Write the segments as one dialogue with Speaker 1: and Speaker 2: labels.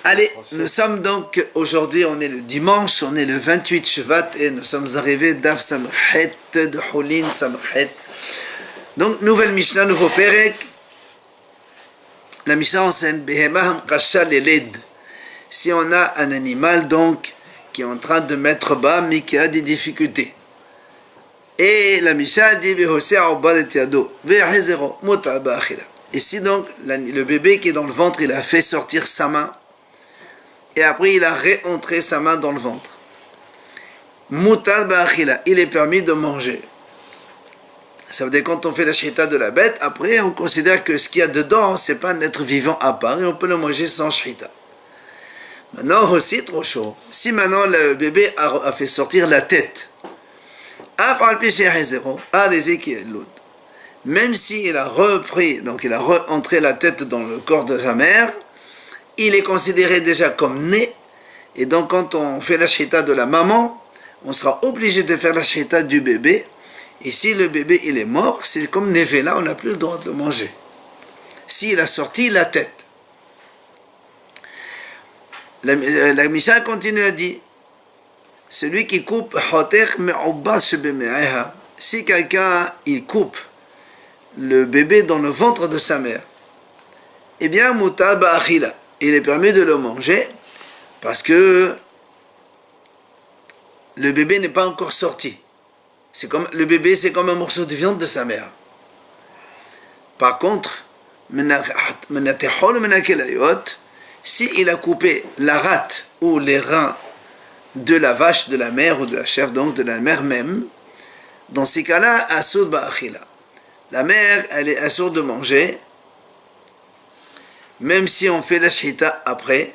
Speaker 1: Allez, nous sommes donc, aujourd'hui on est le dimanche, on est le 28 Shvat et nous sommes arrivés d'Af Samachet, de Houlin Samachet. Donc, nouvelle Mishnah, nouveau Perek. La Mishnah enseigne Behemah Kasha Leled. Si on a un animal donc qui est en train de mettre bas mais qui a des difficultés. Et la Mishnah dit Ici donc, le bébé qui est dans le ventre, il a fait sortir sa main. Et après, il a réentré sa main dans le ventre. Mutal ba'achila, il est permis de manger. Ça veut dire quand on fait la shrita de la bête, après on considère que ce qu'il y a dedans, c'est pas un être vivant à part et on peut le manger sans shrita. Maintenant aussi, trop chaud. Si maintenant le bébé a fait sortir la tête, même s'il a repris, donc il a rentré la tête dans le corps de sa mère, il est considéré déjà comme né, et donc quand on fait la shrita de la maman, on sera obligé de faire la shrita du bébé, et si le bébé il est mort, c'est comme Nevela, on n'a plus le droit de le manger. S'il a sorti la tête. La Mishnah continue à dire, celui qui coupe, si quelqu'un il coupe le bébé dans le ventre de sa mère, eh bien, mutal ba'achila, il est permis de le manger parce que le bébé n'est pas encore sorti. Le bébé, c'est comme un morceau de viande de sa mère. Par contre, si il a coupé la rate ou les reins de la vache, de la mère ou de la chèvre, donc de la mère même, dans ces cas-là, asur ba'achila. La mère, elle est assourde de manger, même si on fait la shrita après,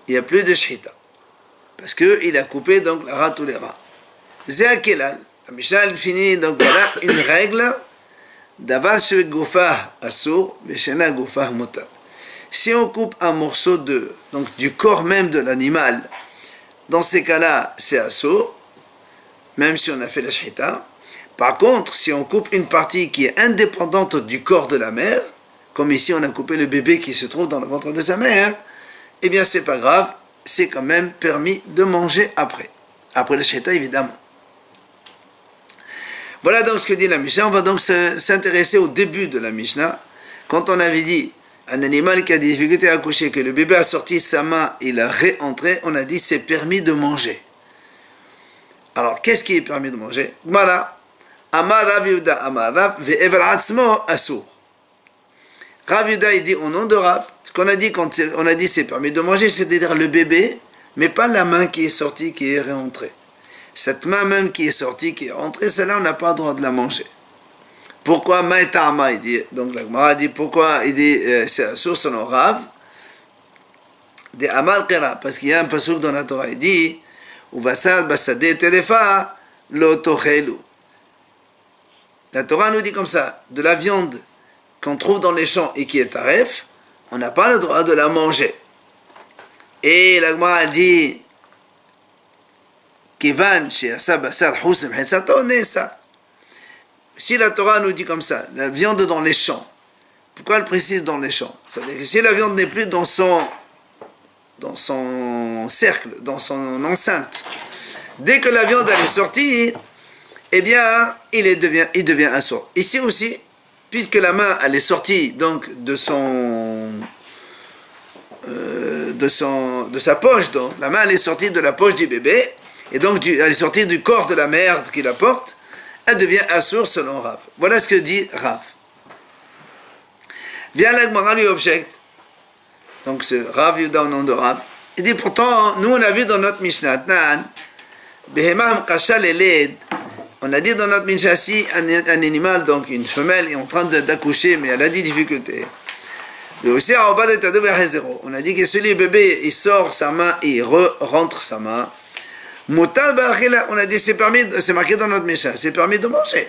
Speaker 1: il n'y a plus de shrita. Parce qu'il a coupé donc la rate ou les rats. Zéakelal, la Mishnah finit, donc voilà une règle d'avar shve gufah assour, veshena gufah mutar. Si on coupe un morceau donc du corps même de l'animal, dans ces cas-là, c'est assour, même si on a fait la shrita. Par contre, si on coupe une partie qui est indépendante du corps de la mère, comme ici on a coupé le bébé qui se trouve dans le ventre de sa mère, eh bien c'est pas grave, c'est quand même permis de manger après la shrita évidemment. Voilà donc ce que dit la Mishnah. On va donc s'intéresser au début de la Mishnah. Quand on avait dit un animal qui a des difficultés à accoucher, que le bébé a sorti sa main, il a réentré, on a dit c'est permis de manger. Alors qu'est-ce qui est permis de manger? Voilà. Amar Rav Yehuda Amar Rav ve'evel atzmo asur. Rav Yehuda il dit au nom de Rav, ce qu'on a dit quand on a dit c'est permis de manger, c'est-à-dire le bébé, mais pas la main qui est sortie, qui est réentrée. Cette main même qui est sortie, qui est rentrée, celle-là on n'a pas le droit de la manger. Pourquoi Maïtama il dit, donc la Gemara dit pourquoi il dit c'est asur selon Rav de Amar Kera, parce qu'il y a un pasuk dans la Torah, il dit Uvasad basade telefa lo tochelu. La Torah nous dit comme ça, de la viande qu'on trouve dans les champs et qui est taref, on n'a pas le droit de la manger. Et la Gemara dit Kivan she'asa basar husem hetzato nesa. Si la Torah nous dit comme ça, la viande dans les champs, pourquoi elle précise dans les champs? Ça veut dire que si la viande n'est plus dans son cercle, dans son enceinte, dès que la viande elle est sortie, eh bien, il devient un sourd. Ici aussi, puisque la main, elle est sortie donc de sa poche, donc la main elle est sortie de la poche du bébé, et donc elle est sortie du corps de la mère qui la porte, elle devient assour selon Rav. Voilà ce que dit Rav. Vient la Gemara lui objecte. Donc c'est Rav Yehuda au nom de Rav. Il dit pourtant, nous on a vu dans notre Mishnah, on a dit dans notre Mishnah, si un animal, donc une femelle, est en train d'accoucher, mais elle a des difficultés. On a dit que celui bébé, il sort sa main et il rentre sa main. On a dit c'est marqué dans notre Mishnah, c'est permis de manger.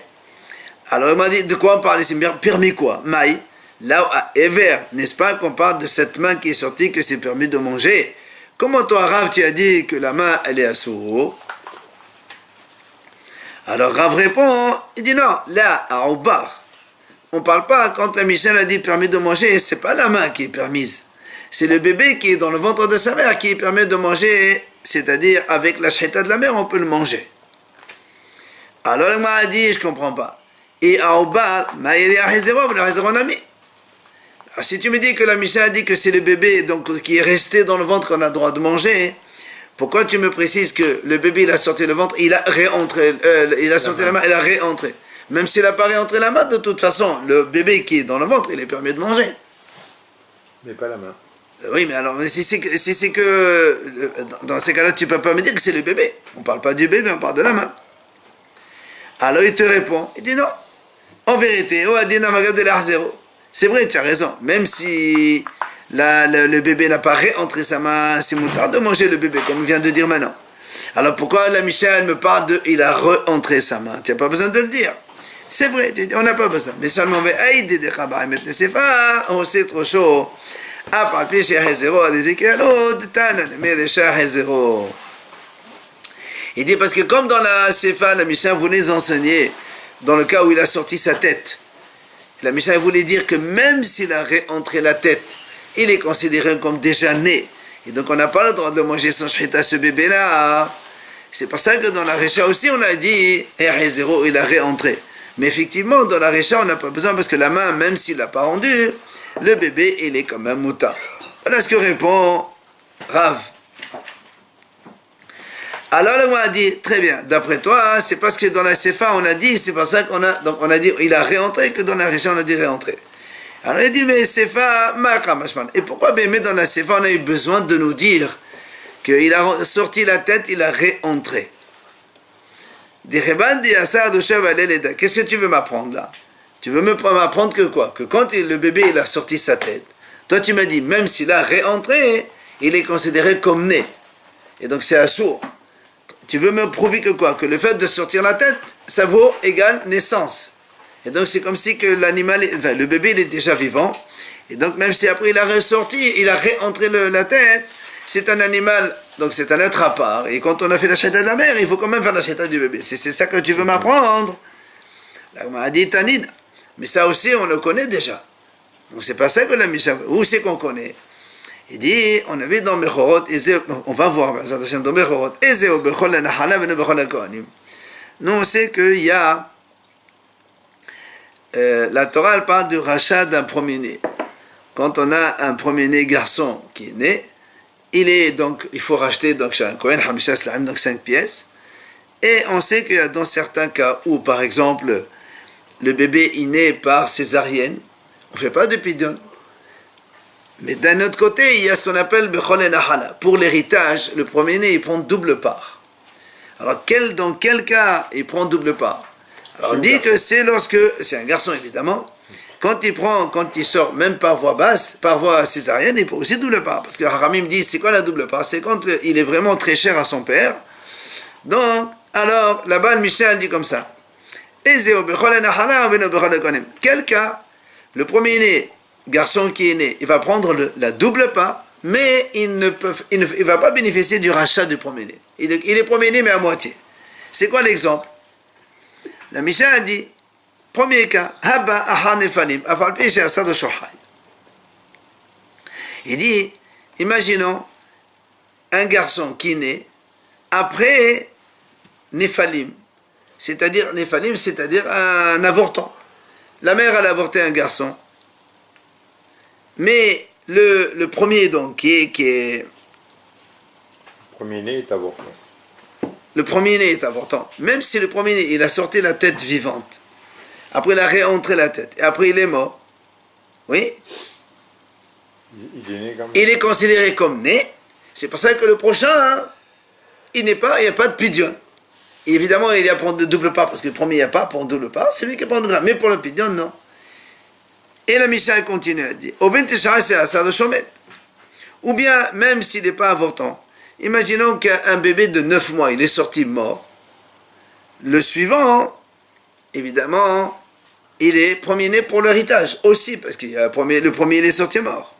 Speaker 1: Alors il m'a dit de quoi on parle ici? Permis quoi? Maï, là à Ever, n'est-ce pas qu'on parle de cette main qui est sortie, que c'est permis de manger? Comment toi, Rav, tu as dit que la main elle est assour? Alors Rav répond, il dit non, là à Oubar, on ne parle pas quand la Mishnah a dit permis de manger, c'est pas la main qui est permise, c'est le bébé qui est dans le ventre de sa mère qui permet de manger, c'est-à-dire avec la shahita de la mère, on peut le manger. Alors le a dit, je ne comprends pas. Et Aoba, si tu me dis que la Mishnah a dit que c'est le bébé donc, qui est resté dans le ventre qu'on a le droit de manger, pourquoi tu me précises que le bébé il a sorti le ventre, il a réentré, il a sorti la main, il a réentré. Même s'il n'a pas réentré la main, de toute façon, le bébé qui est dans le ventre, il est permis de manger.
Speaker 2: Mais pas la main.
Speaker 1: Oui, mais alors, si c'est que dans ces cas-là, tu ne peux pas me dire que c'est le bébé. On ne parle pas du bébé, on parle de la main. Alors il te répond, il dit non. En vérité, c'est vrai, tu as raison. Même si le bébé n'a pas réentré sa main, c'est moutard de manger le bébé, comme on vient de dire maintenant. Alors pourquoi la Mishnah me parle de il a réentré sa main? Tu n'as pas besoin de le dire. C'est vrai, on n'a pas besoin. Mais seulement, on sait trop chaud. Il dit parce que comme dans la Sefa, la Mishnah voulait enseigner dans le cas où il a sorti sa tête. La Mishnah voulait dire que même s'il a réentré la tête, il est considéré comme déjà né. Et donc on n'a pas le droit de manger son shchita, ce bébé-là. C'est pour ça que dans la Récha aussi on a dit il a réentré. Mais effectivement dans la Récha on n'a pas besoin parce que la main, même s'il n'a pas rendu, le bébé il est comme un mouta. Voilà ce que répond Rav. Alors le a dit, très bien, d'après toi, c'est parce que dans la Sefa on a dit, c'est pour ça qu'on a, donc on a dit, il a réentré, que dans la Récha on a dit réentré. Alors il dit, mais Sefa, Makamashman. Et pourquoi, mais dans la Sefa on a eu besoin de nous dire qu'il a sorti la tête, il a réentré. Qu'est-ce que tu veux m'apprendre là? Tu veux m'apprendre que quoi? Que quand le bébé il a sorti sa tête, toi tu m'as dit, même s'il a réentré, il est considéré comme né. Et donc c'est assourd. Tu veux me prouver que quoi? Que le fait de sortir la tête, ça vaut égal naissance. Et donc c'est comme si que l'animal, enfin le bébé il est déjà vivant. Et donc même si après il a ressorti, il a réentré la tête, c'est un animal, donc c'est un être à part. Et quand on a fait la shahita de la mère, il faut quand même faire la shahita du bébé. C'est ça que tu veux m'apprendre. Là on m'a dit Tanine. Mais ça aussi on le connaît déjà. Donc c'est pas ça que la Mishnah. Où c'est qu'on connaît? Il dit, on avait dans Mechorot, on va voir dans Mechorot, nous on sait qu'il y a, la Torah elle parle du rachat d'un premier-né. Quand on a un premier-né garçon qui est né, il faut racheter donc chez un Kohen, donc 5 pièces. Et on sait qu'il y a dans certains cas où, par exemple, le bébé est né par césarienne, on ne fait pas de pidyon. Mais d'un autre côté, il y a ce qu'on appelle Bechol et Nahala. Pour l'héritage, le premier-né, il prend double part. Alors, dans quel cas il prend double part? Alors, on dit que c'est lorsque, c'est un garçon évidemment, quand il sort, même par voie basse, par voie césarienne, il prend aussi double part. Parce que Haramim dit, c'est quoi la double part? C'est quand il est vraiment très cher à son père. Donc, alors, là-bas, le Michel dit comme ça. Quel cas, le premier-né, garçon qui est né, il va prendre la double part, mais il ne va pas bénéficier du rachat du premier-né. Il est premier-né, mais à moitié. C'est quoi l'exemple? La Mishnah a dit, premier cas, Haba aha nefanim, afal peshe asado shohai. Il dit, imaginons un garçon qui est né après Nephalim, c'est-à-dire un avortant. La mère elle a avorté un garçon. Mais le premier, donc, qui est...
Speaker 2: Le premier-né est avortant.
Speaker 1: Le premier-né est avortant. Même si le premier-né, il a sorti la tête vivante. Après, il a réentré la tête. Et après, il est mort. Oui?
Speaker 2: Il est né comme...
Speaker 1: Il est considéré comme né. C'est pour ça que le prochain, hein, il n'y a pas de pidyon. Et évidemment, il y a prendre de double part, parce que le premier, il n'y a pas pour double part. C'est lui qui prend double part. Mais pour le pidyon, non. Et la Mishnah continue à dire, ou bien, même s'il n'est pas avortant, imaginons qu'un bébé de 9 mois, il est sorti mort. Le suivant, évidemment, il est premier-né pour l'héritage aussi, parce que le premier, il est sorti mort.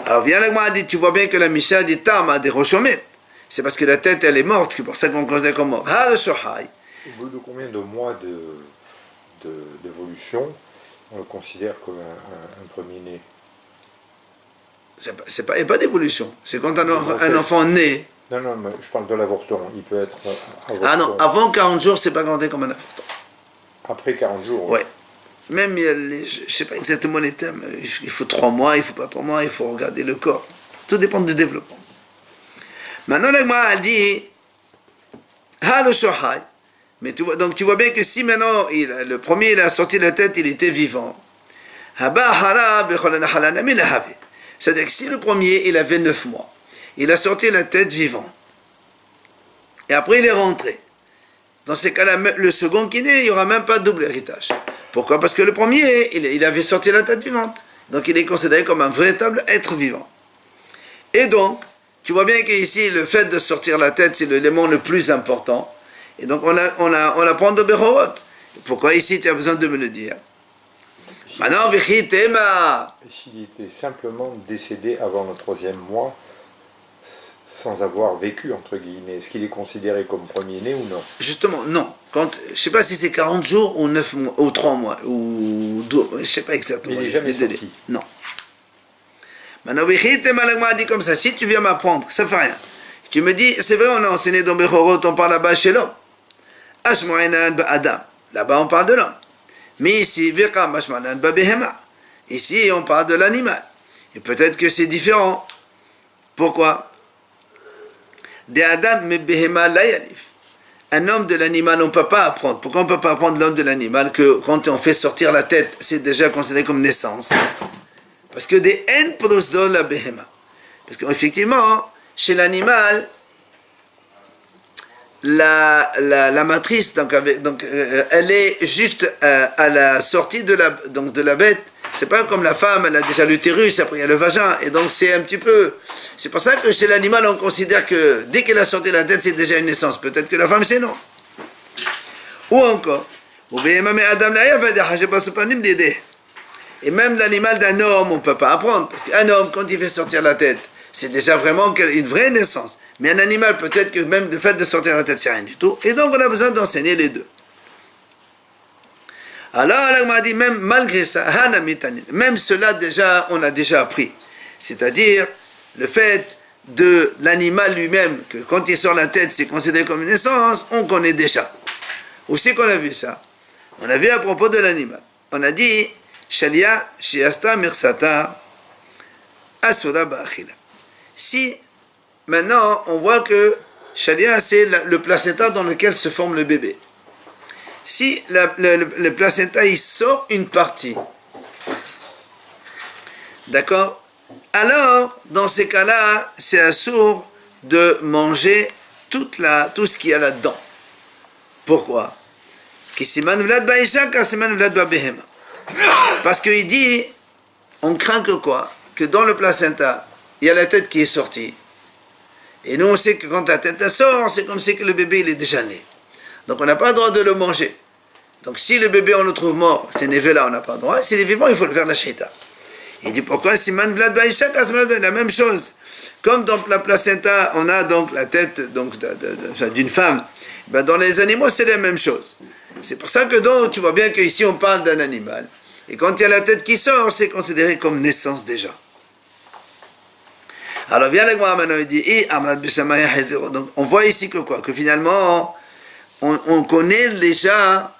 Speaker 1: Alors, viens là, moi, dit, tu vois bien que la Mishnah dit Tama des Rochomet. C'est parce que la tête, elle est morte, c'est pour ça qu'on considère comme mort.
Speaker 2: Au bout de combien de mois d'évolution on le considère comme un premier-né?
Speaker 1: Il n'y a pas d'évolution. C'est quand un enfant naît.
Speaker 2: Non, mais je parle de l'avortement. Il peut être avorton.
Speaker 1: Ah non, avant 40 jours, c'est pas compté comme un avortement.
Speaker 2: Après 40 jours.
Speaker 1: Ouais. Même, je ne sais pas exactement les termes. Il faut 3 mois, il ne faut pas 3 mois, il faut regarder le corps. Tout dépend du développement. Maintenant, la Gemara dit Halo Shohai. Mais donc tu vois bien que si maintenant le premier il a sorti la tête, il était vivant. C'est-à-dire que si le premier il avait 9 mois, il a sorti la tête vivante. Et après il est rentré. Dans ces cas-là, le second qui naît, il n'y aura même pas de double héritage. Pourquoi? Parce que le premier, il avait sorti la tête vivante. Donc il est considéré comme un véritable être vivant. Et donc, tu vois bien qu'ici, le fait de sortir la tête, c'est l'élément le plus important. Et donc on apprend de Berorot. Pourquoi ici tu as besoin de me le dire? Maintenant, Vichitema.
Speaker 2: S'il était simplement décédé avant le 3e mois, sans avoir vécu, entre guillemets, est-ce qu'il est considéré comme premier-né ou non?
Speaker 1: Justement, non. Je ne sais pas si c'est 40 jours ou 9 mois, ou 3 mois, ou 2, je ne sais pas exactement.
Speaker 2: Il n'est jamais sorti.
Speaker 1: Non. Maintenant, Vichitema, l'agma dit comme ça, si tu viens m'apprendre, ça ne fait rien. Tu me dis, c'est vrai, on a enseigné dans Berorot, on parle là-bas chez l'homme. Adam. Là-bas, on parle de l'homme. Mais ici, ici, on parle de l'animal. Et peut-être que c'est différent. Pourquoi? De Adam, mais Behema la yalif. Un homme de l'animal, on ne peut pas apprendre. Pourquoi on ne peut pas apprendre l'homme de l'animal que quand on fait sortir la tête, c'est déjà considéré comme naissance? Parce que des en prosdo la Behema. Parce qu'effectivement, chez l'animal, la matrice, donc, elle est juste à la sortie de la bête. C'est pas comme la femme, elle a déjà l'utérus, après il y a le vagin, et donc c'est un petit peu... C'est pour ça que chez l'animal, on considère que dès qu'elle a sorti la tête, c'est déjà une naissance. Peut-être que la femme, c'est non. Ou encore, et même l'animal d'un homme, on ne peut pas apprendre, parce qu'un homme, quand il fait sortir la tête, c'est déjà vraiment une vraie naissance. Mais un animal, peut-être que même le fait de sortir la tête, c'est rien du tout. Et donc, on a besoin d'enseigner les deux. Alors, on m'a dit, même malgré ça, même cela, déjà, on a déjà appris. C'est-à-dire, le fait de l'animal lui-même, que quand il sort la tête, c'est considéré comme une naissance, on connaît déjà. Où c'est qu'on a vu ça? On a vu à propos de l'animal. On a dit, Shalia, Shiasta, Mirsata, Asura, Ba'achila. Si, maintenant, on voit que Shalia, c'est le placenta dans lequel se forme le bébé. Si le placenta, il sort une partie, d'accord? Alors, dans ces cas-là, c'est assourd de manger tout ce qu'il y a là-dedans. Pourquoi? Parce qu'il dit, on craint que quoi? Que dans le placenta, il y a la tête qui est sortie. Et nous, on sait que quand la tête sort, c'est comme si que le bébé il est déjà né. Donc, on n'a pas le droit de le manger. Donc, si le bébé, on le trouve mort, c'est né là, on n'a pas le droit. S'il est vivant, il faut le faire la shita. Il dit pourquoi? La même chose. Comme dans la placenta, on a donc la tête d'une femme. Ben, dans les animaux, c'est la même chose. C'est pour ça que donc, tu vois bien qu'ici, on parle d'un animal. Et quand il y a la tête qui sort, c'est considéré comme naissance déjà. Alors viens avec moi maintenant, il dit, donc on voit ici que quoi? Que finalement, on connaît déjà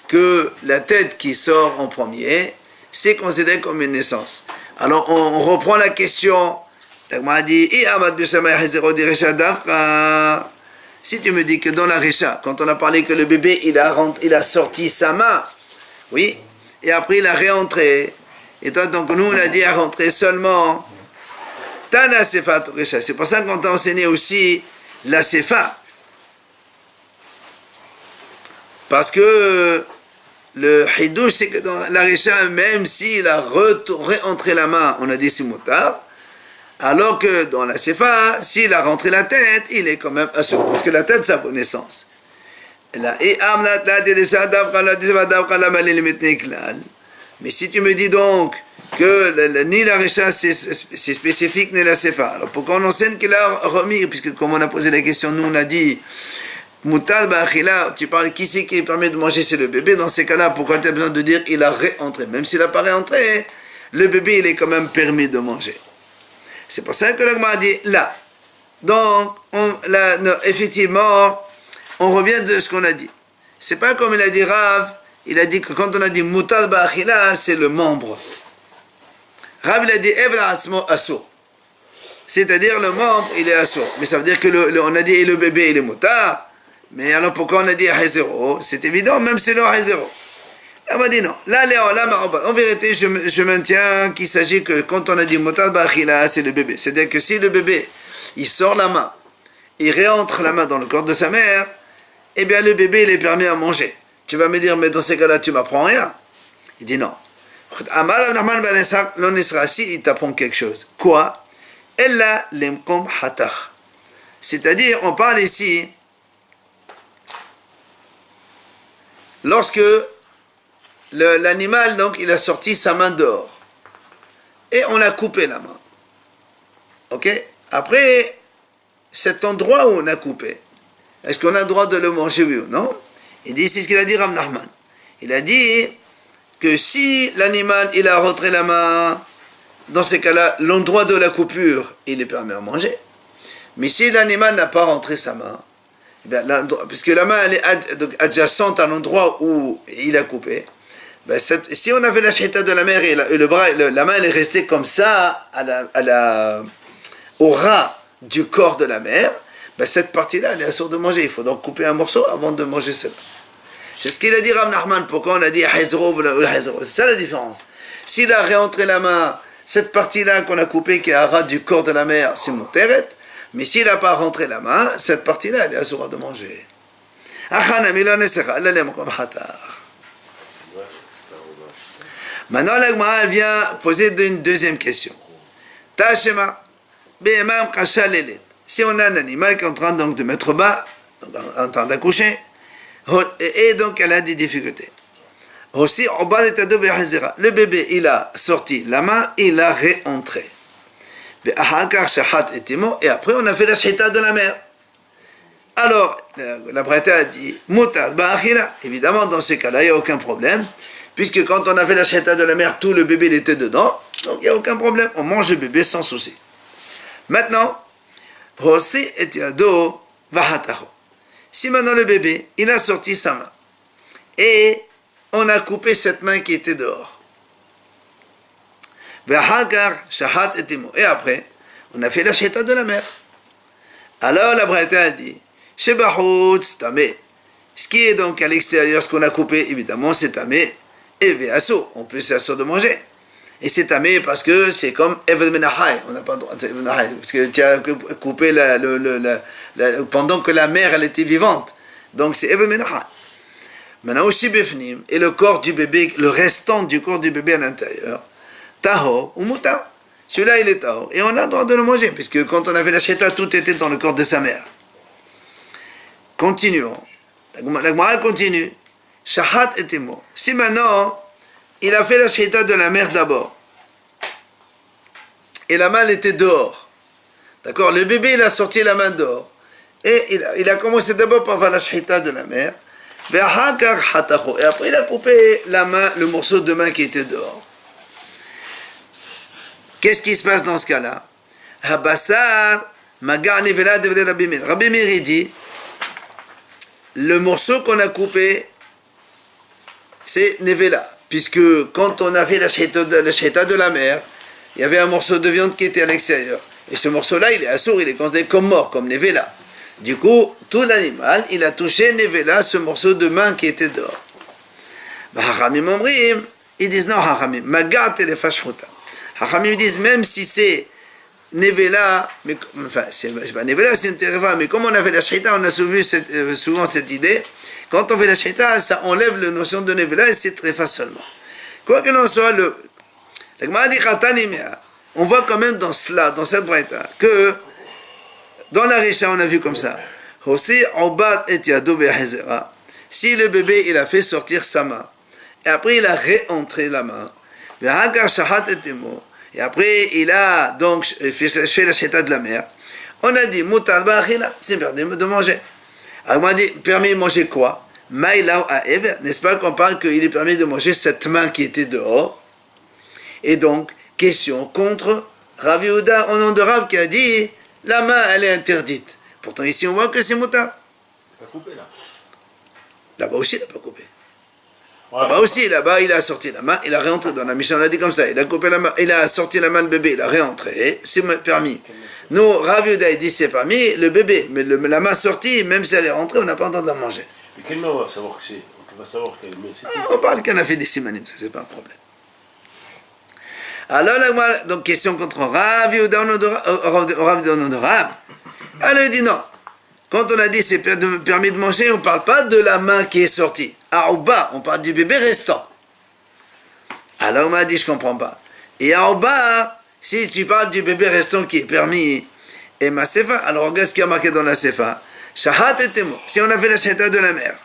Speaker 1: que la tête qui sort en premier, c'est considéré comme une naissance. Alors on reprend la question. Il dit, si tu me dis que dans la Récha, quand on a parlé que le bébé, il a sorti sa main, oui, et après il a réentré, et toi, donc nous on a dit à rentrer seulement Tana Sefa Récha. C'est pour ça qu'on t'a enseigné aussi la Sefa. Parce que le Hidouche, c'est que dans la Récha, même s'il a réentré la main, on a dit c'est motard, alors que dans la Sefa, s'il a rentré la tête, il est quand même assuré, parce que la tête, c'est sa connaissance. Mais si tu me dis donc que ni la Récha c'est spécifique, ni la Sefa, alors pourquoi on enseigne qu'il a remis, puisque comme on a posé la question, nous on a dit Moutal Ba'achila, tu parles qui c'est qui permet de manger, c'est le bébé. Dans ces cas-là, pourquoi tu as besoin de dire il a réentré? Même s'il n'a pas réentré, le bébé il est quand même permis de manger. C'est pour ça que l'Agma a dit là. Donc, effectivement, on revient de ce qu'on a dit. C'est pas comme il a dit Rav, il a dit que quand on a dit mutar ba'achila, c'est le membre. Rav, il a dit evla asmo assour. C'est-à-dire le membre, il est assour. Mais ça veut dire que on a dit et le bébé, il est mutar. Mais alors pourquoi on a dit Hazero? C'est évident, même c'est le Hazero. On m'a dit non. Là, en vérité, je maintiens qu'il s'agit que quand on a dit mutar ba'achila, c'est le bébé. C'est-à-dire que si le bébé, il sort la main, il réentre la main dans le corps de sa mère, eh bien le bébé, il est permis à manger. Tu vas me dire, mais dans ces cas-là, tu m'apprends rien. Il dit non. Si il t'apprend quelque chose. Quoi? Ella lemkom hatar. C'est-à-dire, on parle ici, lorsque l'animal, donc, il a sorti sa main dehors, et on a coupé la main. Ok? Après, cet endroit où on a coupé, est-ce qu'on a le droit de le manger, oui ou non? Il dit, c'est ce qu'il a dit Rav Nachman. Il a dit que si l'animal, il a rentré la main, dans ces cas-là, l'endroit de la coupure, il est permis à manger. Mais si l'animal n'a pas rentré sa main, eh bien, puisque la main, elle est adjacente à l'endroit où il a coupé, ben si on avait la shahita de la mère et le bras, la main, elle est restée comme ça, au ras du corps de la mère, ben cette partie-là, elle est assourde de manger. Il faut donc couper un morceau avant de manger cela. C'est ce qu'il a dit Rav Nachman. Pourquoi on a dit Hazro ou Hazro? C'est ça la différence. S'il a réentré la main, cette partie-là qu'on a coupée, qui est à ras du corps de la mère, c'est moteret. Mais s'il n'a pas rentré la main, cette partie-là, elle est assourde de manger. Maintenant, l'Agma vient poser une deuxième question. Tashema. Si on a un animal qui est en train donc de mettre bas, donc en train d'accoucher, et donc elle a des difficultés. Aussi, le bébé, il a sorti la main, il a réentré. Et après, on a fait la shahita de la mère. Alors, la Braïta a dit, évidemment, dans ces cas-là, il n'y a aucun problème, puisque quand on a fait la shahita de la mère, tout le bébé il était dedans, donc il n'y a aucun problème, on mange le bébé sans souci. Maintenant, si maintenant le bébé, il a sorti sa main, et on a coupé cette main qui était dehors, et après, on a fait la shahita de la mère. Alors la Braïta a dit, ce qui est donc à l'extérieur, ce qu'on a coupé, évidemment, c'est tamé, et ve'asso, on peut s'assurer de manger. Et c'est tamé parce que c'est comme Eved Menachai, on n'a pas le droit de Eved Menachai, parce que tu as coupé pendant que la mère elle était vivante. Donc c'est Eved Menachai. Maintenant aussi Befnim, et le corps du bébé, le restant du corps du bébé à l'intérieur, Tahor ou Muta. Celui-là il est Tahor. Et on a le droit de le manger, puisque quand on avait la shahita, tout était dans le corps de sa mère. Continuons. La Gemara continue. Shahat était mort. Si maintenant, il a fait la shahita de la mère d'abord, et la main était dehors, d'accord, le bébé il a sorti la main dehors, et il a commencé d'abord par faire la shahita de la mère, et après il a coupé la main, le morceau de main qui était dehors. Qu'est-ce qui se passe dans ce cas-là? Rabbi Meir dit, le morceau qu'on a coupé, c'est nevela. Puisque quand on a fait la shahita de la mère, il y avait un morceau de viande qui était à l'extérieur. Et ce morceau-là, il est assourd, il est considéré comme mort, comme nevela. Du coup, tout l'animal, il a touché nevela, ce morceau de main qui était dehors. Hachamim omrim, ils disent non, Hachamim, magat et les fashruta. Hachamim disent même si c'est nevela, mais enfin, c'est pas nevela, c'est une tereva, mais comme on a fait la shahita, on a souvent cette idée. Quand on fait la shahita, ça enlève la notion de nevela et c'est très facilement. Quoi qu'il en soit, on voit quand même dans cela, dans cette braïta, que dans la Risha, on a vu comme ça. Si le bébé, il a fait sortir sa main, et après il a réentré la main, et après il a donc fait la shahita de la mère, on a dit, c'est permis de manger. Alors on a dit, permis de manger quoi? N'est-ce pas qu'on parle qu'il est permis de manger cette main qui était dehors? Et donc, question contre Rav Yehuda, au nom de Rav, qui a dit la main, elle est interdite. Pourtant, ici, on voit que c'est moutar.
Speaker 3: Pas coupé là.
Speaker 1: Là-bas aussi, il n'a pas coupé.
Speaker 3: Voilà.
Speaker 1: Là-bas aussi, là-bas, il a sorti la main, il a réentré dans la Mishnah, on l'a dit comme ça. Il a coupé la main, il a sorti la main, le bébé, il a réentré. C'est permis. Nous, Rav Yehuda, il dit c'est permis, le bébé. Mais la main sortie, même si elle est rentrée, on n'a pas le droit de la manger.
Speaker 3: Mais quelle main on va savoir que c'est? On va savoir quelle main c'est.
Speaker 1: On parle qu'on a fait des simanim, ça, c'est pas un problème. Alors, là, donc, question contre Rav Yehuda, au nom de Rav. Alors, il dit non. Quand on a dit c'est permis de manger, on ne parle pas de la main qui est sortie. Aouba, on parle du bébé restant. Alors on m'a dit je ne comprends pas. Et Aouba, si tu parles du bébé restant qui est permis, et ma sefa, alors regarde ce qui a marqué dans la sefa. Shahat et temo, si on a fait la shahata de la mère.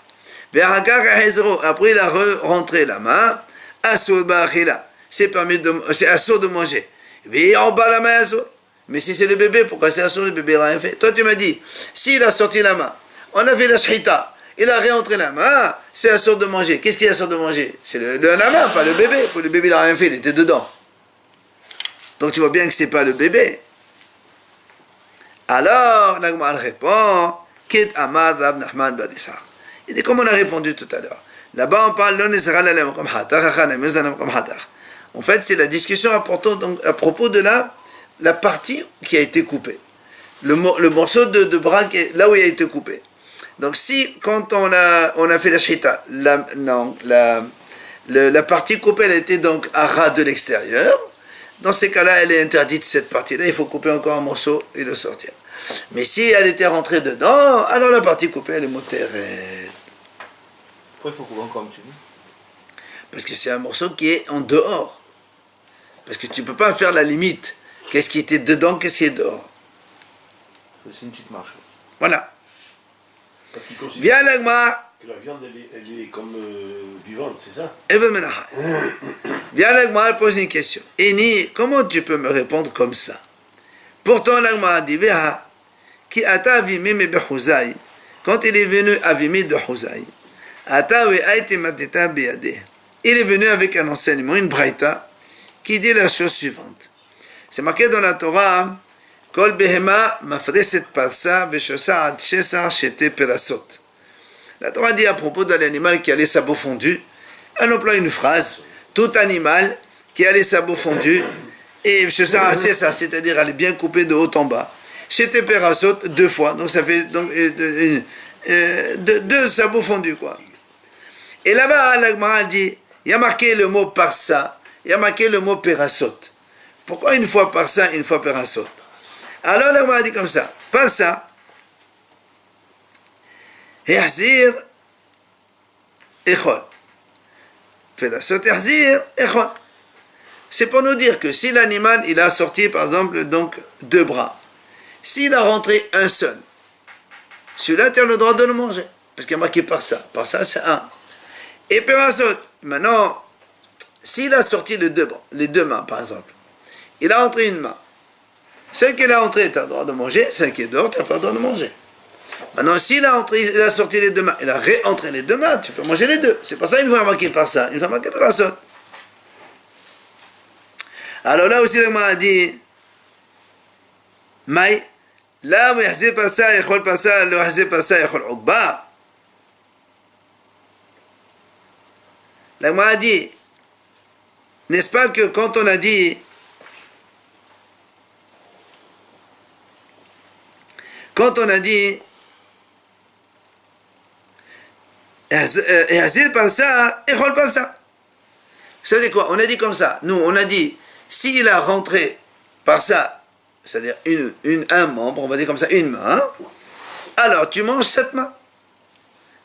Speaker 1: Après il a rentré la main, assoud ba'achila, c'est permis c'est assoud de manger. Aouba la main assoud. Mais si c'est le bébé, pourquoi c'est assourd, le bébé n'a rien fait? Toi, tu m'as dit, s'il a sorti la main, on a fait la shahita, il a réentré la main, c'est assourd de manger. Qu'est-ce qu'il est assourd de manger? C'est la main, pas le bébé. Pour le bébé, il n'a rien fait, il était dedans. Donc tu vois bien que ce n'est pas le bébé. Alors, Nagmal répond, Kit Amad Rab Nachman Badissar. Il dit, comme on a répondu tout à l'heure, là-bas on parle, en fait, c'est la discussion à propos de la partie qui a été coupée, le morceau de bras là où il a été coupé. Donc si quand on a fait la shahita, la partie coupée elle était donc à ras de l'extérieur, dans ces cas-là elle est interdite cette partie-là, il faut couper encore un morceau et le sortir. Mais si elle était rentrée dedans, alors la partie coupée elle est motérée.
Speaker 4: Pourquoi il faut couper encore un petit peu?
Speaker 1: Parce que c'est un morceau qui est en dehors. Parce que tu ne peux pas faire la limite. Qu'est-ce qui était dedans, qu'est-ce qui est dehors?
Speaker 4: C'est une petite marche.
Speaker 1: Voilà.
Speaker 3: Parce qu'il considère
Speaker 1: Viens l'agma.
Speaker 3: que la viande elle est comme vivante, c'est ça?
Speaker 1: Viens l'agma, elle pose une question. Eni, comment tu peux me répondre comme ça? Pourtant l'agma a dit, Veha, qui ata avimé me behuzai, quand il est venu avimé de Huzai, ata we aite mateta beade. Il est venu avec un enseignement, une braïta, qui dit la chose suivante. C'est marqué dans la Torah, Kol behema mafreset parsa veshosa ad shesa shete perasot. La Torah dit à propos de l'animal qui a les sabots fondus, elle emploie une phrase, tout animal qui a les sabots fondus, et veshosa ad shesa, c'est-à-dire elle est bien coupée de haut en bas. Shete perasot, 2 fois, donc ça fait donc, 2 sabots fondus, quoi. Et là-bas, l'Agmara dit, il y a marqué le mot parsa, il y a marqué le mot perasot. Pourquoi une fois par ça, une fois par un saut? Alors là, on a dit comme ça. Par ça, Yahzir, Echol. Perasot, Yahzir, Echol. C'est pour nous dire que si l'animal, il a sorti, par exemple, donc 2 bras, s'il a rentré un seul, celui-là, tu as le droit de le manger. Parce qu'il y a marqué par ça. Par ça, c'est 1. Et Perasot, maintenant, s'il a sorti les 2 mains, par exemple, il a entré une main. Celle qu'il a entrée, tu as le droit de manger. Celle qui est dehors, tu n'as pas le droit de manger. Maintenant, s'il a sorti les 2 mains, il a réentré les 2 mains, tu peux manger les 2. C'est pas ça, une fois marqué par ça, une fois marqué par ça. Alors là aussi, le m'a dit, Maï, là où il par ça, il par ça, là où il par ça, il Uqba. Là, il m'a dit, n'est-ce pas que quand on a dit, Yazil par ça, Echol par ça. Ça veut dire quoi? On a dit comme ça. Nous, on a dit, s'il a rentré par ça, c'est-à-dire un membre, on va dire comme ça, une main, alors tu manges cette main.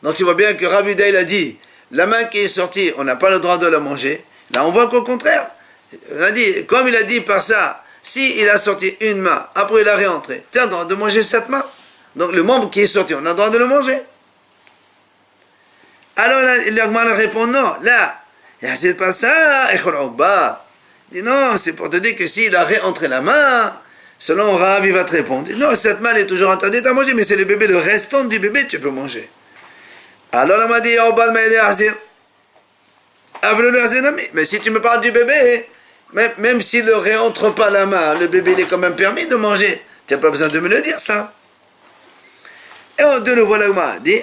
Speaker 1: Donc tu vois bien que Rav Yehuda, il a dit, la main qui est sortie, on n'a pas le droit de la manger. Là, on voit qu'au contraire, on a dit, comme il a dit par ça, si il a sorti une main, après il a réentré, tu as le droit de manger cette main. Donc le membre qui est sorti, on a le droit de le manger. Alors l'Agmara répond non, là, c'est pas ça, il dit non, c'est pour te dire que s'il a réentré la main, selon Rav, il va te répondre. Il dit, non, cette main est toujours interdite à manger, mais c'est le bébé, le restant du bébé, tu peux manger. Alors on m'a dit, mais si tu me parles du bébé, même s'il ne réentre pas la main, le bébé il est quand même permis de manger. Tu n'as pas besoin de me le dire, ça. Et de nouveau, la Ouma dit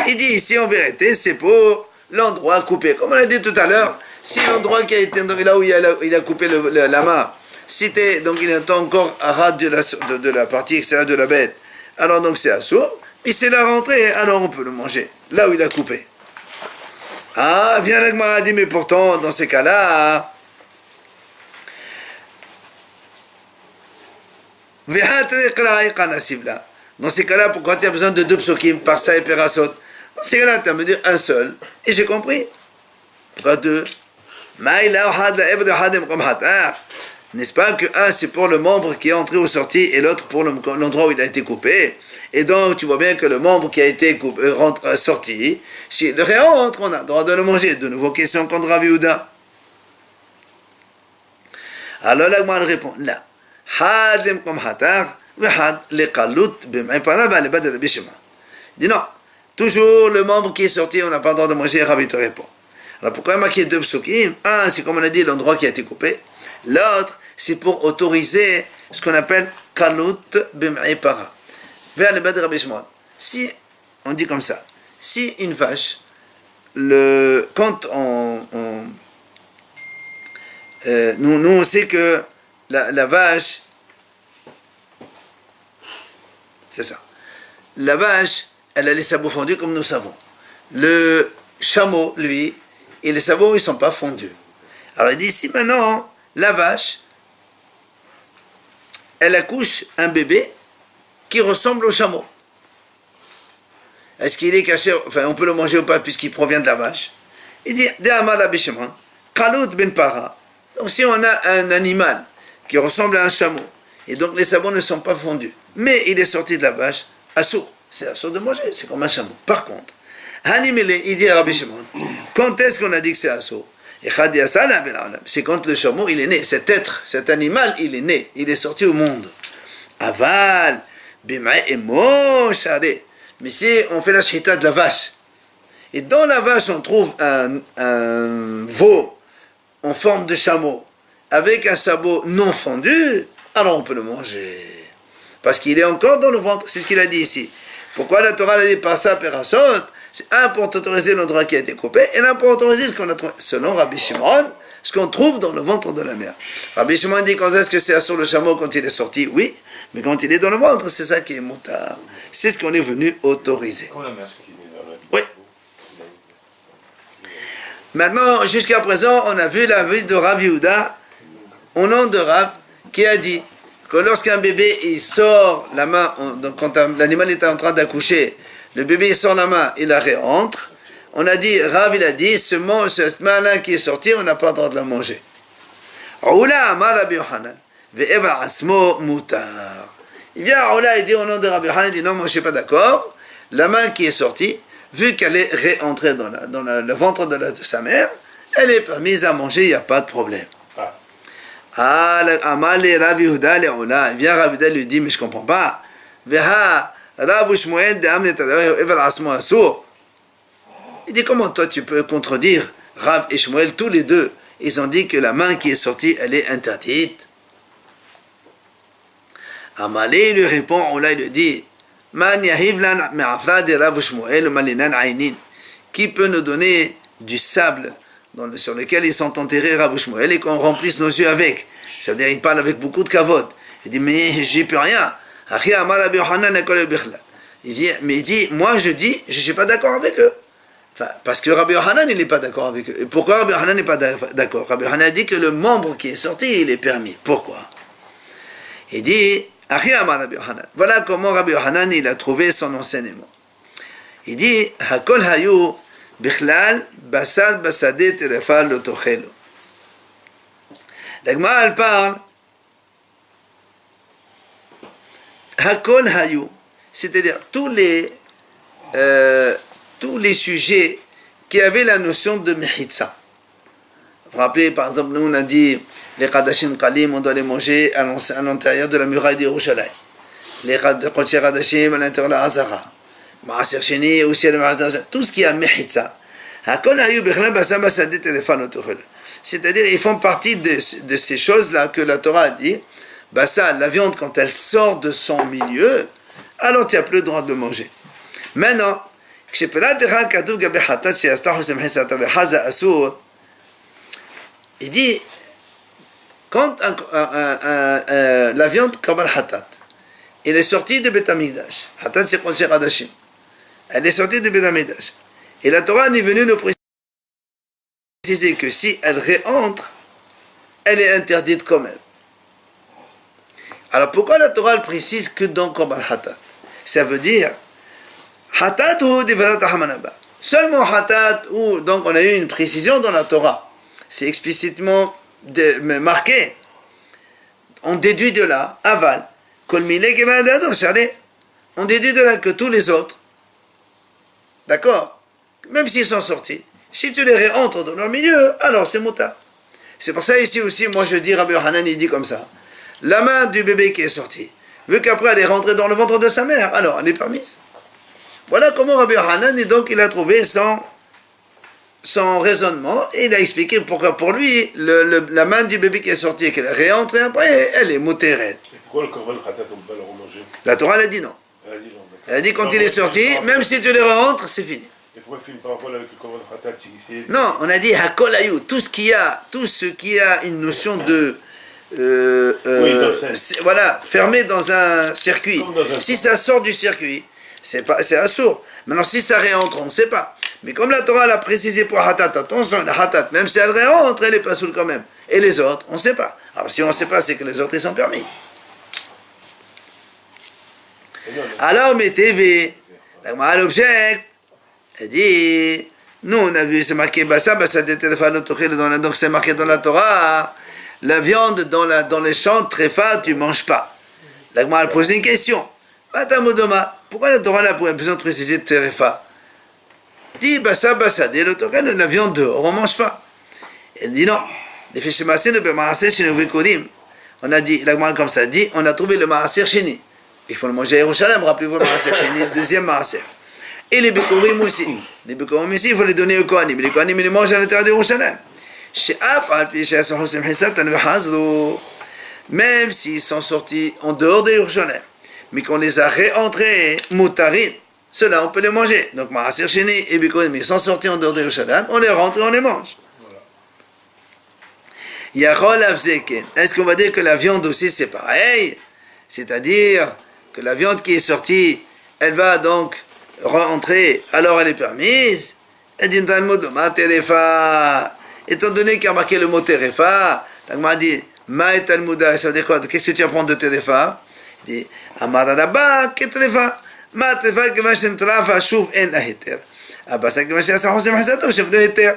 Speaker 1: il dit ici, en vérité, c'est pour l'endroit coupé. Comme on a dit tout à l'heure, si l'endroit qui a été, là où il a coupé la main, si donc il est encore à ras de la partie extérieure de la bête, alors donc c'est assourd. Et c'est la rentrée, alors on peut le manger, là où il a coupé. Ah, vient la Gemara dit, mais pourtant, dans ces cas-là, dans ces cas-là, pourquoi tu as besoin de 2 psukim, Parsa et Perasot? Dans ces cas-là, tu as me dire un seul, et j'ai compris. Pourquoi 2? N'est-ce pas que un c'est pour le membre qui est entré ou sorti et l'autre pour l'endroit où il a été coupé, et donc tu vois bien que le membre qui a été sorti, s'il réentre, on a le droit de le manger. De nouveau question contre Rav Yehuda. Alors là, moi, elle répond là. Il dit non, toujours le membre qui est sorti, on n'a pas le droit de manger. Rav te répond. Alors pourquoi il y a marqué 2 psukim? Un, c'est comme on a dit, l'endroit qui a été coupé. L'autre, c'est pour autoriser ce qu'on appelle kalut b'm'ay para. Vers le bas de Rabbi Shimon. Si, on dit comme ça, si une vache, quand nous on sait que la vache, c'est ça, la vache, elle a les sabots fondus comme nous savons. Le chameau, lui, et les sabots, ils ne sont pas fondus. Alors il dit, si maintenant, la vache, elle accouche un bébé qui ressemble au chameau. Est-ce qu'il est caché, enfin on peut le manger ou pas puisqu'il provient de la vache? Il dit, Kalut ben para. Donc si on a un animal qui ressemble à un chameau, et donc les sabots ne sont pas fondus, mais il est sorti de la vache, assourd, c'est assourd de manger, c'est comme un chameau. Par contre, il dit à Rabbi Shimon, quand est-ce qu'on a dit que c'est assourd? C'est quand le chameau il est né, cet être, cet animal il est né, il est sorti au monde. Aval, mais si on fait la shita de la vache, et dans la vache on trouve un veau en forme de chameau, avec un sabot non fondu, alors on peut le manger. Parce qu'il est encore dans le ventre, c'est ce qu'il a dit ici. Pourquoi la Torah l'a dit par ça, Perasot? C'est un pour autoriser l'endroit qui a été coupé, et l'un pour autoriser ce qu'on a trouvé. Selon Rabbi Shimon, ce qu'on trouve dans le ventre de la mère. Rabbi Shimon dit quand est-ce que c'est sur le chameau quand il est sorti? Oui, mais quand il est dans le ventre, c'est ça qui est moutard. C'est ce qu'on est venu autoriser. Oui. Maintenant, jusqu'à présent, on a vu la vie de Rav Yehuda, au nom de Rav, qui a dit que lorsqu'un bébé il sort la main, donc quand l'animal est en train d'accoucher, le bébé il sort la main, il la réentre. On a dit, Rav il a dit, ce main-là qui est sorti, on n'a pas le droit de la manger. Il vient à Oula et dit au nom de Rabbi Yochanan, il dit non, moi je ne suis pas d'accord. La main qui est sortie, vu qu'elle est réentrée dans le ventre de sa mère, elle est permise à manger, il n'y a pas de problème. Amal et Rabbi Yehuda le Oula, il vient Rabbi Yehuda lui dit, mais je ne comprends pas. Il dit comment toi tu peux contredire Rav et Shmuel, tous les deux ils ont dit que la main qui est sortie elle est interdite. Amalé lui répond, on lui dit qui peut nous donner du sable sur lequel ils sont enterrés Rav et Shmuel et qu'on remplisse nos yeux avec. Ça veut dire il parle avec beaucoup de kavod. Il dit mais j'y peux rien. Mais il dit, moi je dis, je ne suis pas d'accord avec eux. Enfin, parce que Rabbi Yochanan, il n'est pas d'accord avec eux. Et pourquoi Rabbi Yochanan n'est pas d'accord? Rabbi Yochanan dit que le membre qui est sorti, il est permis. Pourquoi? Il dit, voilà comment Rabbi Yochanan, il a trouvé son enseignement. Il dit, Hakol hayu bichlal basad basadeh terefal lotochelo. La Gemara, elle parle Hakol hayu, c'est-à-dire tous les sujets qui avaient la notion de mechitza. Vous vous rappelez, par exemple, nous on a dit les Kadashim Kalim, on doit les manger à l'intérieur de la muraille de Yerushalayim. Les Kadashim à l'intérieur de la Hazara. Maaser Sheni aussi à la Maaser. Tout ce qui a mechitza. C'est-à-dire, ils font partie de ces choses-là que la Torah a dit. Bassa, la viande, quand elle sort de son milieu, alors tu n'as plus le droit de manger. Maintenant, il dit, quand la viande, comme al-hatat, elle est sortie de Beth Amikdash, hatat c'est Kodesh Hadashim, elle est sortie de Beth Amikdash, et la Torah est venue nous préciser que si elle réentre, elle est interdite quand même. Alors pourquoi la Torah elle précise que dans Korban Hatat? Ça veut dire Hatat ou Devarat Hamanaba. Seulement Hatat où donc on a eu une précision dans la Torah. C'est explicitement marqué. On déduit de là, aval, on déduit de là que tous les autres, d'accord, même s'ils sont sortis, si tu les réentres dans leur milieu, alors c'est mouta. C'est pour ça ici aussi, moi je dis, Rabbi Yohanan il dit comme ça. La main du bébé qui est sortie, vu qu'après elle est rentrée dans le ventre de sa mère, alors elle est permise. Voilà comment Rabbi Yohanan, et donc il a trouvé son raisonnement, et il a expliqué pourquoi pour lui, la main du bébé qui est sortie et qu'elle est réentrée après, elle est motérée.
Speaker 3: Et pourquoi le korban khatat, on peut pas le remanger?
Speaker 1: La Torah elle a dit non.
Speaker 3: Elle a dit non, d'accord.
Speaker 1: Elle a dit quand
Speaker 3: Non,
Speaker 1: il est sorti, même si tu les rentres, c'est fini.
Speaker 3: Et pourquoi il fait une parabole avec le korban khatat ici?
Speaker 1: Non, on a dit hakolayou, tout ce qui a une notion de voilà, fermé dans un circuit. Si ça sort du circuit, c'est assourd. Maintenant, si ça réentre, on ne sait pas. Mais comme la Torah l'a précisé pour Hatat, attention, la Hatat, même si elle réentre, elle n'est pas soule quand même. Et les autres, on ne sait pas. Alors si on ne sait pas, c'est que les autres, ils sont permis. Alors, mais TV, la l'objet, elle dit, nous on a vu, c'est marqué, donc c'est marqué dans la Torah, la viande dans les champs, tréfa, tu ne manges pas. La Gemara a posé une question. Pourquoi la Torah a besoin de préciser tréfa? Dit, la viande dehors, on ne mange pas. Elle dit non. On a dit, la Gemara comme ça, dit, on a trouvé le maaser chéni. Il faut le manger à Yerushalayim, rappelez-vous le maaser chéni, le deuxième maaser. Et les Bikurim aussi. Les Bikurim aussi, il faut les donner aux Kohanim. Les Kohanim, ils les mangent à l'intérieur de Yerushalayim. Même s'ils sont sortis en dehors de Yerushalayim, mais qu'on les a réentrés, moutarin, ceux-là, on peut les manger. Donc, Maaser Sheni et Bikurim, ils sont sortis en dehors de Yerushalayim, on les rentre et on les mange. Est-ce qu'on va dire que la viande aussi c'est pareil? C'est-à-dire que la viande qui est sortie, elle va donc rentrer, alors elle est permise. Elle dit dans le mot de Materefa, étant donné qu'il y a marqué le mot Terefa, la Gemara dit Ma Talmuda, ça veut dire quoi? Qu'est-ce que tu apprends de Terefa? Il dit Amaradaba, Ketrefa, Ma Terefa, Gevashen Trafa, Shuv en Aheter. Abasa Gevashen Sahosem Hasato, Shuv le Heter.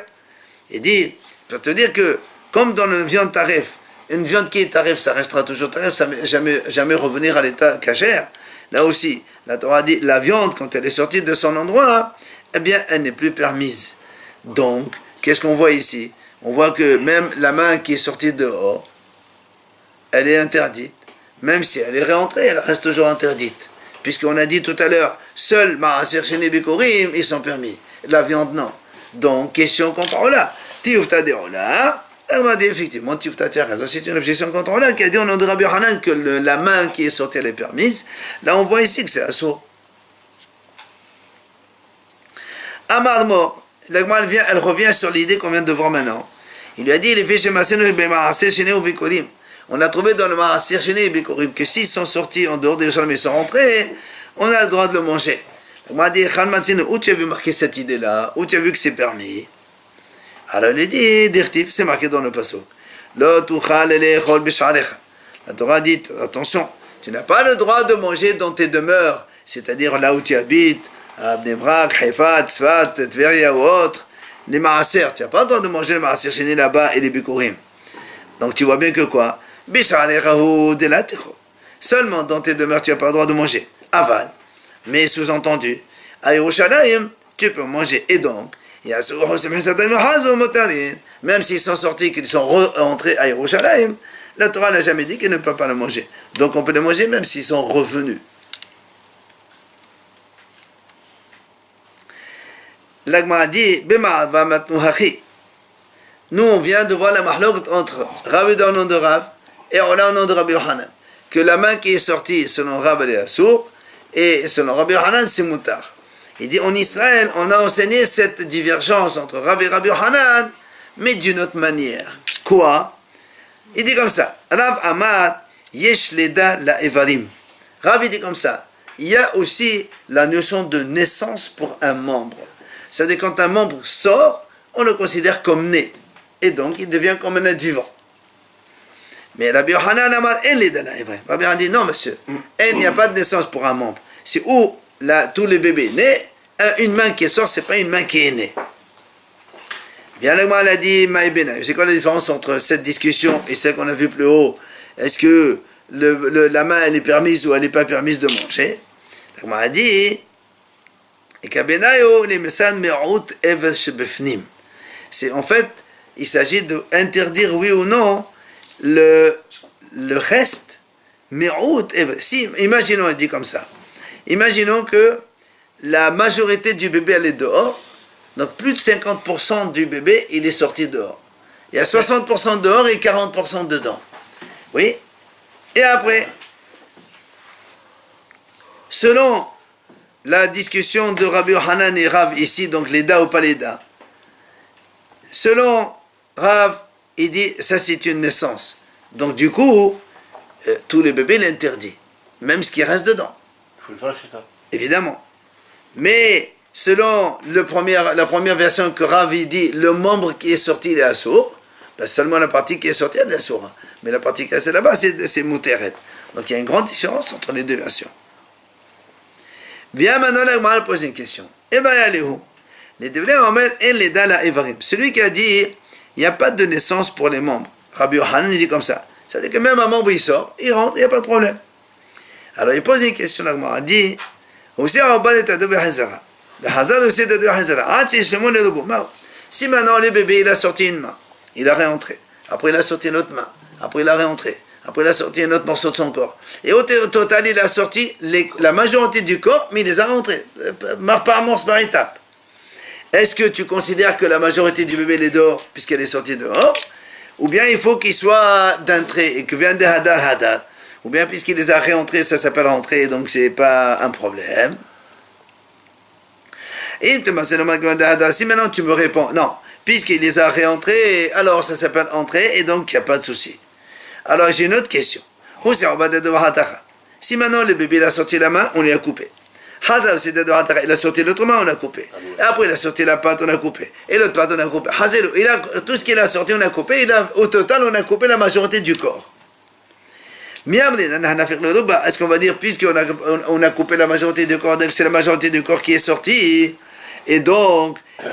Speaker 1: Il dit, pour te dire que, comme dans une viande tarif, une viande qui est tarif, ça restera toujours tarif, ça ne jamais revenir à l'état cachère. Là aussi, la Torah dit, la viande, quand elle est sortie de son endroit, eh bien, elle n'est plus permise. Donc, qu'est-ce qu'on voit ici? On voit que même la main qui est sortie dehors, elle est interdite. Même si elle est réentrée, elle reste toujours interdite. Puisqu'on a dit tout à l'heure, seuls Maaser Sheni Bikurim, ils sont permis. La viande, non. Donc, question contre Ola. Tioufta de Ola. On m'a dit effectivement, Tioufta tient raison. C'est une objection contre Ola qui a dit au nom de Rabbi Hanan que la main qui est sortie, elle est permise. Là, on voit ici que c'est assourd. Amar Mor. La Gemara, elle revient sur l'idée qu'on vient de voir maintenant. Il lui a dit, on a trouvé dans le Maaser Sheni Bikurim que s'ils sont sortis en dehors de Yerushalayim, ils sont rentrés, on a le droit de le manger. La Gemara dit, où tu as vu marquer cette idée-là? Où tu as vu que c'est permis? Alors il dit, c'est marqué dans le pasuk. La Torah dit, attention, tu n'as pas le droit de manger dans tes demeures, c'est-à-dire là où tu habites, à Bnei Brak, Haifa, Tzfat, Tveria ou autre, les maaser, tu n'as pas le droit de manger les maaser chéni là-bas et les bikurim. Donc tu vois bien que quoi? Seulement dans tes demeures, tu n'as pas le droit de manger. Aval. Mais sous-entendu, à Yerushalayim, tu peux manger. Et donc, même s'ils sont sortis, qu'ils sont rentrés à Yerushalayim, la Torah n'a jamais dit qu'ils ne peuvent pas le manger. Donc on peut le manger même s'ils sont revenus. l'Agma dit, nous on vient de voir la mahlok entre Rav au nom de Rav et Ola au nom de Rabbi Yohanan. Que la main qui est sortie selon Rav elle est assour et selon Rabbi Yohanan c'est moutar. Il dit en Israël on a enseigné cette divergence entre Rav et Rabbi Yohanan mais d'une autre manière. Quoi? Il dit comme ça. Rav Amar Yesh Leda la Evarim. Rav il dit comme ça. Il y a aussi la notion de naissance pour un membre. C'est-à-dire quand un membre sort, on le considère comme né. Et donc il devient comme un être vivant. Mais Rabbi Yohanan Amar En Leda la Evarim. Rabbi Yohanan dit non monsieur. Il n'y a pas de naissance pour un membre. C'est où tous les bébés nés, une main qui sort, c'est pas une main qui est née. Bien le mal a dit Maïbena. C'est quoi la différence entre cette discussion et celle qu'on a vue plus haut? Est-ce que la main elle est permise ou elle n'est pas permise de manger? Le mal a dit c'est en fait il s'agit d'interdire oui ou non le reste si imaginons il dit comme ça. Imaginons que la majorité du bébé elle est dehors. Donc plus de 50% du bébé, il est sorti dehors. Il y a 60% dehors et 40% dedans. Oui. Et après, selon la discussion de Rabbi Yohanan et Rav ici, donc les da ou pas les da, selon Rav, il dit ça c'est une naissance. Donc du coup, tous les bébés l'interdit, même ce qui reste dedans.
Speaker 3: Il faut le faire, Chita.
Speaker 1: Évidemment. Mais selon la première version que Ravi dit, le membre qui est sorti, il est assourd, ben seulement la partie qui est sortie, elle est assourd. Mais la partie qui est restée là-bas, c'est mouteret. Donc il y a une grande différence entre les deux versions. Viens maintenant, là, poser une question. Eh bien, allez où? Les devraient en mettre en les dala evarim. Celui qui a dit, il n'y a pas de naissance pour les membres. Rabbi Yohanan, il dit comme ça. Ça veut dire que même un membre, il sort, il rentre, il n'y a pas de problème. Alors il pose une question, là, il dit, aussi, on va être de Hazara. Si maintenant le bébé il a sorti une main, il a réentré, après il a sorti une autre main, après il a réentré, après il a sorti un autre morceau de son corps, et au total il a sorti la majorité du corps, mais il les a rentrés, par morceau, par étape. Est-ce que tu considères que la majorité du bébé est dehors, puisqu'elle est sortie dehors, ou bien il faut qu'il soit d'un trait, et que vienne de hadar, ou bien puisqu'il les a réentrés, ça s'appelle rentrer, donc c'est pas un problème. Et si maintenant tu me réponds, non, puisqu'il les a réentrés, alors ça s'appelle entrer, et donc il n'y a pas de souci. Alors j'ai une autre question. Si maintenant le bébé il a sorti la main, on lui a coupé. Il a sorti l'autre main, on a coupé. Et après il a sorti la patte, on a coupé. Et l'autre patte, on a coupé. Tout ce qu'il a sorti, on a coupé. Au total, on a coupé la majorité du corps. Est-ce qu'on va dire, puisqu'on a coupé la majorité du corps, donc c'est la majorité du corps qui est sortie, et donc ça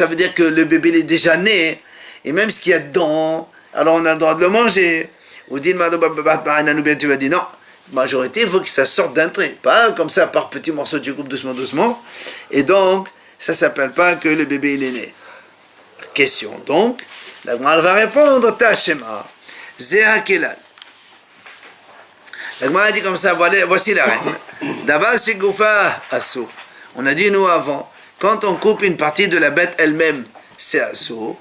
Speaker 1: veut dire que le bébé il est déjà né, et même ce qu'il y a dedans, alors on a le droit de le manger. Ou dit, tu vas dire non, majorité, il faut que ça sorte d'un trait, pas comme ça par petits morceaux, tu coupes doucement, et donc ça ne s'appelle pas que le bébé il est né. Question donc, la Gemara va répondre, Tachema. Zéha Kelal. La Gemara dit comme ça, voici la règle. D'abord, c'est Goufa Assour. On a dit nous avant, quand on coupe une partie de la bête elle-même, c'est Assour.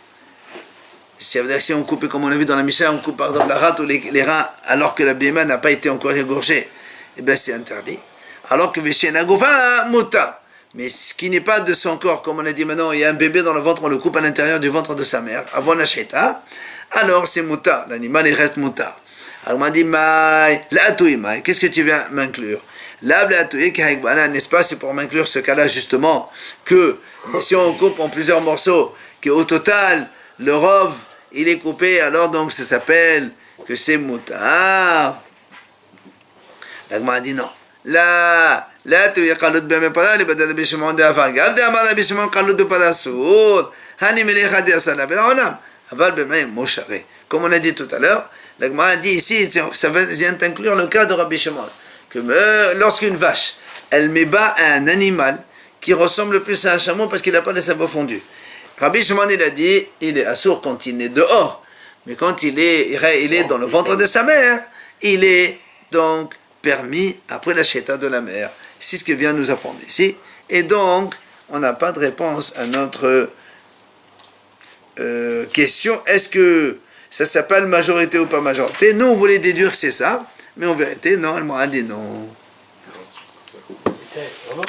Speaker 1: Ça veut dire que si on coupe, comme on a vu dans la Mishnah, on coupe par exemple la rate ou les reins alors que la BMA n'a pas été encore égorgée, eh bien c'est interdit. Alors que Veshena Goufa Muta. Mais ce qui n'est pas de son corps, comme on a dit maintenant, il y a un bébé dans le ventre, on le coupe à l'intérieur du ventre de sa mère, avant la sheta. Alors c'est mutar, l'animal il reste mutar. Alors on m'a dit, qu'est-ce que tu viens m'inclure? N'est-ce pas, c'est pour m'inclure ce cas-là justement, que si on coupe en plusieurs morceaux, qu'au total, le rov, il est coupé, alors donc ça s'appelle que c'est mutar. La Gemara dit non. لا تقلد بما بدل بدل بشمون دافع قبل ما بشمون قلد بپداسود هني ملي خدي اصلا بالعالم aval b'maim moshare. Comme on a dit tout à l'heure, la Gemara dit ici, ça vient inclure le cas de Rabbi Shimon, que lorsqu'une vache, elle met bas à un animal qui ressemble le plus à un chameau parce qu'il n'a pas les sabots fondus. Rabbi Shimon, il a dit, il est assourd quand il est dehors, mais quand il est dans le ventre de sa mère, il est donc permis après la sheta de la mère. C'est ce que vient nous apprendre ici. Et donc, on n'a pas de réponse à notre question. Est-ce que ça s'appelle majorité ou pas majorité? Nous, on voulait déduire que c'est ça, mais en vérité, non, elle m'a dit non.
Speaker 3: Vraiment,